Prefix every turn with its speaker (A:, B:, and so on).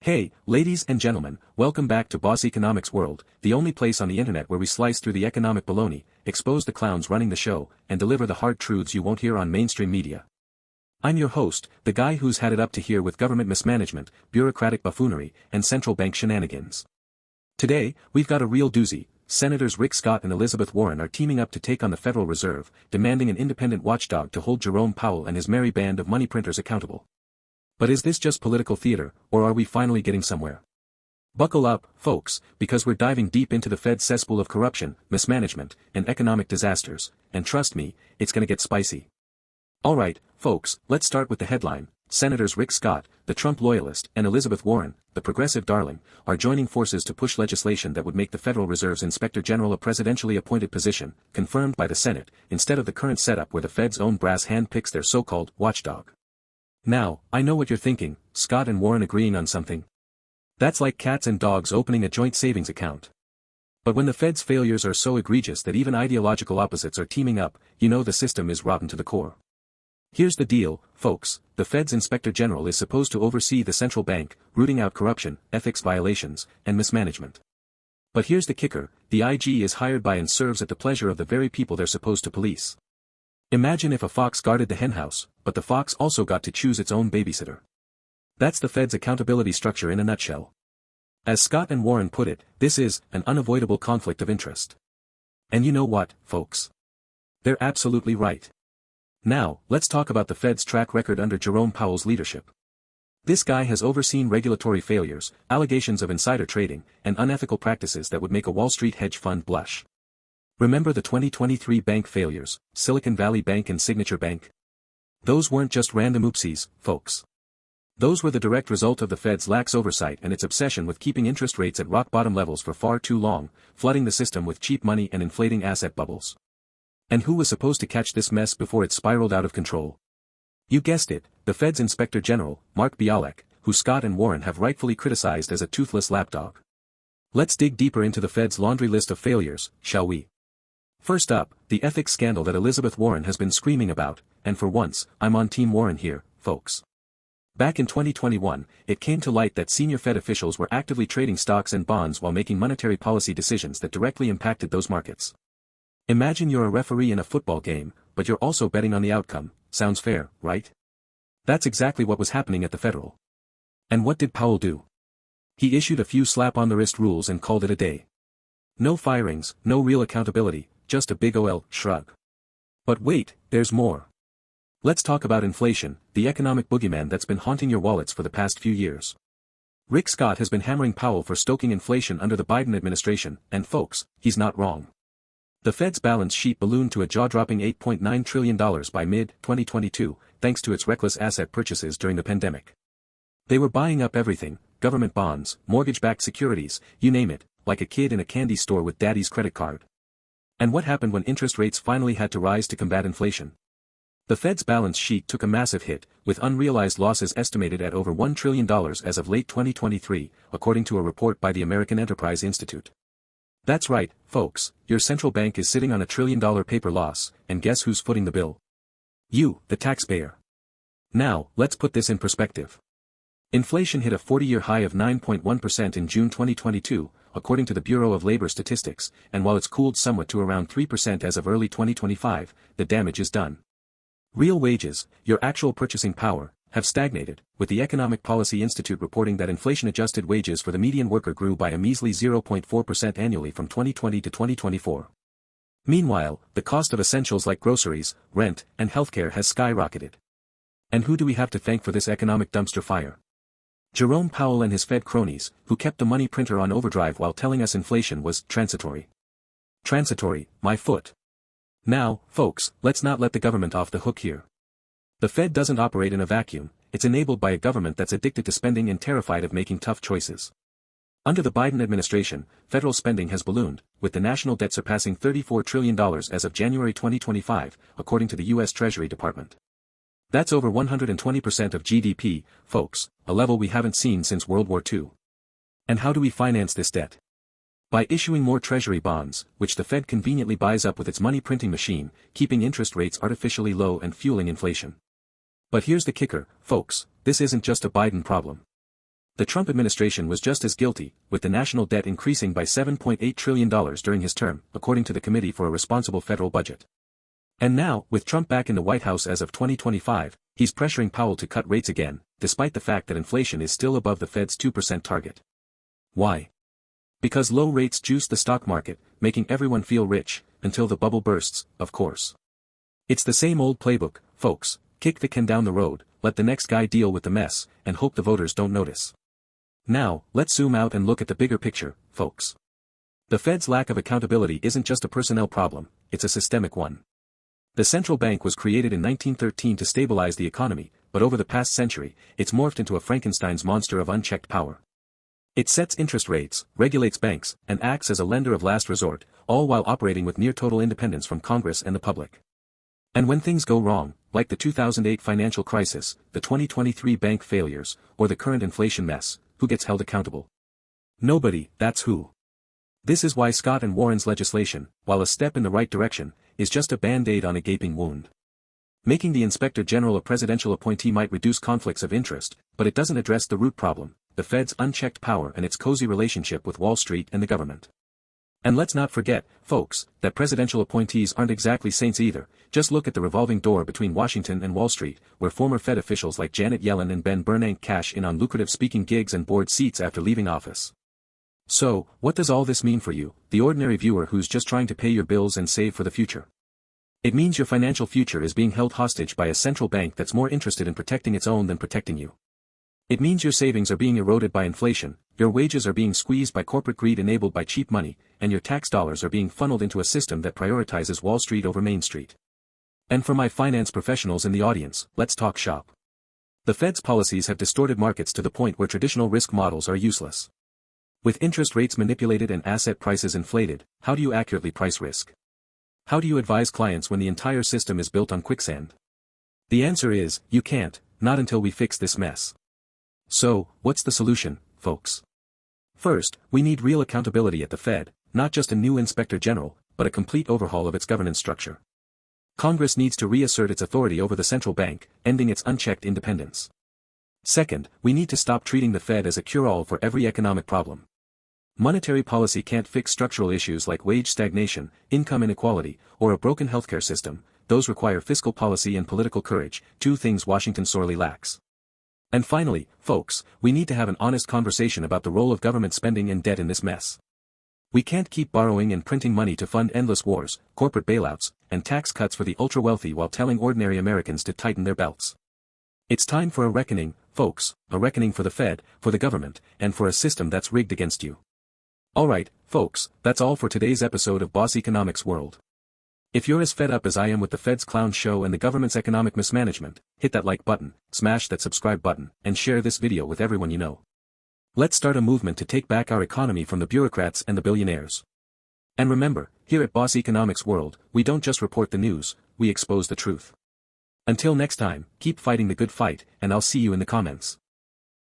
A: Hey, ladies and gentlemen, welcome back to Boss Economics World, the only place on the internet where we slice through the economic baloney, expose the clowns running the show, and deliver the hard truths you won't hear on mainstream media. I'm your host, the guy who's had it up to here with government mismanagement, bureaucratic buffoonery, and central bank shenanigans. Today, we've got a real doozy. Senators Rick Scott and Elizabeth Warren are teaming up to take on the Federal Reserve, demanding an independent watchdog to hold Jerome Powell and his merry band of money printers accountable. But is this just political theater, or are we finally getting somewhere? Buckle up, folks, because we're diving deep into the Fed's cesspool of corruption, mismanagement, and economic disasters, and trust me, it's gonna get spicy. Alright, folks, let's start with the headline. Senators Rick Scott, the Trump loyalist, and Elizabeth Warren, the progressive darling, are joining forces to push legislation that would make the Federal Reserve's Inspector General a presidentially appointed position, confirmed by the Senate, instead of the current setup where the Fed's own brass handpicks their so-called watchdog. Now, I know what you're thinking, Scott and Warren agreeing on something. That's like cats and dogs opening a joint savings account. But when the Fed's failures are so egregious that even ideological opposites are teaming up, you know the system is rotten to the core. Here's the deal, folks, the Fed's Inspector General is supposed to oversee the central bank, rooting out corruption, ethics violations, and mismanagement. But here's the kicker, the IG is hired by and serves at the pleasure of the very people they're supposed to police. Imagine if a fox guarded the henhouse, but the fox also got to choose its own babysitter. That's the Fed's accountability structure in a nutshell. As Scott and Warren put it, this is an unavoidable conflict of interest. And you know what, folks? They're absolutely right. Now, let's talk about the Fed's track record under Jerome Powell's leadership. This guy has overseen regulatory failures, allegations of insider trading, and unethical practices that would make a Wall Street hedge fund blush. Remember the 2023 bank failures, Silicon Valley Bank and Signature Bank? Those weren't just random oopsies, folks. Those were the direct result of the Fed's lax oversight and its obsession with keeping interest rates at rock-bottom levels for far too long, flooding the system with cheap money and inflating asset bubbles. And who was supposed to catch this mess before it spiraled out of control? You guessed it, the Fed's Inspector General, Mark Bialek, who Scott and Warren have rightfully criticized as a toothless lapdog. Let's dig deeper into the Fed's laundry list of failures, shall we? First up, the ethics scandal that Elizabeth Warren has been screaming about, and for once, I'm on Team Warren here, folks. Back in 2021, it came to light that senior Fed officials were actively trading stocks and bonds while making monetary policy decisions that directly impacted those markets. Imagine you're a referee in a football game, but you're also betting on the outcome. Sounds fair, right? That's exactly what was happening at the Federal. And what did Powell do? He issued a few slap-on-the-wrist rules and called it a day. No firings, no real accountability, just a big ol' shrug. But wait, there's more. Let's talk about inflation, the economic boogeyman that's been haunting your wallets for the past few years. Rick Scott has been hammering Powell for stoking inflation under the Biden administration, and folks, he's not wrong. The Fed's balance sheet ballooned to a jaw-dropping $8.9 trillion by mid-2022, thanks to its reckless asset purchases during the pandemic. They were buying up everything, government bonds, mortgage-backed securities, you name it, like a kid in a candy store with daddy's credit card. And what happened when interest rates finally had to rise to combat inflation? The Fed's balance sheet took a massive hit, with unrealized losses estimated at over $1 trillion as of late 2023, according to a report by the American Enterprise Institute. That's right, folks, your central bank is sitting on $1 trillion paper loss, and guess who's footing the bill? You, the taxpayer. Now, let's put this in perspective. Inflation hit a 40-year high of 9.1% in June 2022, according to the Bureau of Labor Statistics, and while it's cooled somewhat to around 3% as of early 2025, the damage is done. Real wages, your actual purchasing power, have stagnated, with the Economic Policy Institute reporting that inflation-adjusted wages for the median worker grew by a measly 0.4% annually from 2020 to 2024. Meanwhile, the cost of essentials like groceries, rent, and healthcare has skyrocketed. And who do we have to thank for this economic dumpster fire? Jerome Powell and his Fed cronies, who kept the money printer on overdrive while telling us inflation was transitory. Transitory, my foot. Now, folks, let's not let the government off the hook here. The Fed doesn't operate in a vacuum, it's enabled by a government that's addicted to spending and terrified of making tough choices. Under the Biden administration, federal spending has ballooned, with the national debt surpassing $34 trillion as of January 2025, according to the U.S. Treasury Department. That's over 120% of GDP, folks, a level we haven't seen since World War II. And how do we finance this debt? By issuing more Treasury bonds, which the Fed conveniently buys up with its money printing machine, keeping interest rates artificially low and fueling inflation. But here's the kicker, folks, this isn't just a Biden problem. The Trump administration was just as guilty, with the national debt increasing by $7.8 trillion during his term, according to the Committee for a Responsible Federal Budget. And now, with Trump back in the White House as of 2025, he's pressuring Powell to cut rates again, despite the fact that inflation is still above the Fed's 2% target. Why? Because low rates juice the stock market, making everyone feel rich, until the bubble bursts, of course. It's the same old playbook, folks: kick the can down the road, let the next guy deal with the mess, and hope the voters don't notice. Now, let's zoom out and look at the bigger picture, folks. The Fed's lack of accountability isn't just a personnel problem, it's a systemic one. The central bank was created in 1913 to stabilize the economy, but over the past century, it's morphed into a Frankenstein's monster of unchecked power. It sets interest rates, regulates banks, and acts as a lender of last resort, all while operating with near-total independence from Congress and the public. And when things go wrong, like the 2008 financial crisis, the 2023 bank failures, or the current inflation mess, who gets held accountable? Nobody, that's who. This is why Scott and Warren's legislation, while a step in the right direction, is just a band-aid on a gaping wound. Making the Inspector General a presidential appointee might reduce conflicts of interest, but it doesn't address the root problem: the Fed's unchecked power and its cozy relationship with Wall Street and the government. And let's not forget, folks, that presidential appointees aren't exactly saints either. Just look at the revolving door between Washington and Wall Street, where former Fed officials like Janet Yellen and Ben Bernanke cash in on lucrative speaking gigs and board seats after leaving office. So, what does all this mean for you, the ordinary viewer who's just trying to pay your bills and save for the future? It means your financial future is being held hostage by a central bank that's more interested in protecting its own than protecting you. It means your savings are being eroded by inflation, your wages are being squeezed by corporate greed enabled by cheap money, and your tax dollars are being funneled into a system that prioritizes Wall Street over Main Street. And for my finance professionals in the audience, let's talk shop. The Fed's policies have distorted markets to the point where traditional risk models are useless. With interest rates manipulated and asset prices inflated, how do you accurately price risk? How do you advise clients when the entire system is built on quicksand? The answer is, you can't, not until we fix this mess. So, what's the solution, folks? First, we need real accountability at the Fed, not just a new inspector general, but a complete overhaul of its governance structure. Congress needs to reassert its authority over the central bank, ending its unchecked independence. Second, we need to stop treating the Fed as a cure-all for every economic problem. Monetary policy can't fix structural issues like wage stagnation, income inequality, or a broken healthcare system. Those require fiscal policy and political courage, two things Washington sorely lacks. And finally, folks, we need to have an honest conversation about the role of government spending and debt in this mess. We can't keep borrowing and printing money to fund endless wars, corporate bailouts, and tax cuts for the ultra-wealthy while telling ordinary Americans to tighten their belts. It's time for a reckoning, folks, a reckoning for the Fed, for the government, and for a system that's rigged against you. Alright, folks, that's all for today's episode of Boss Economics World. If you're as fed up as I am with the Fed's clown show and the government's economic mismanagement, hit that like button, smash that subscribe button, and share this video with everyone you know. Let's start a movement to take back our economy from the bureaucrats and the billionaires. And remember, here at Boss Economics World, we don't just report the news, we expose the truth. Until next time, keep fighting the good fight, and I'll see you in the comments.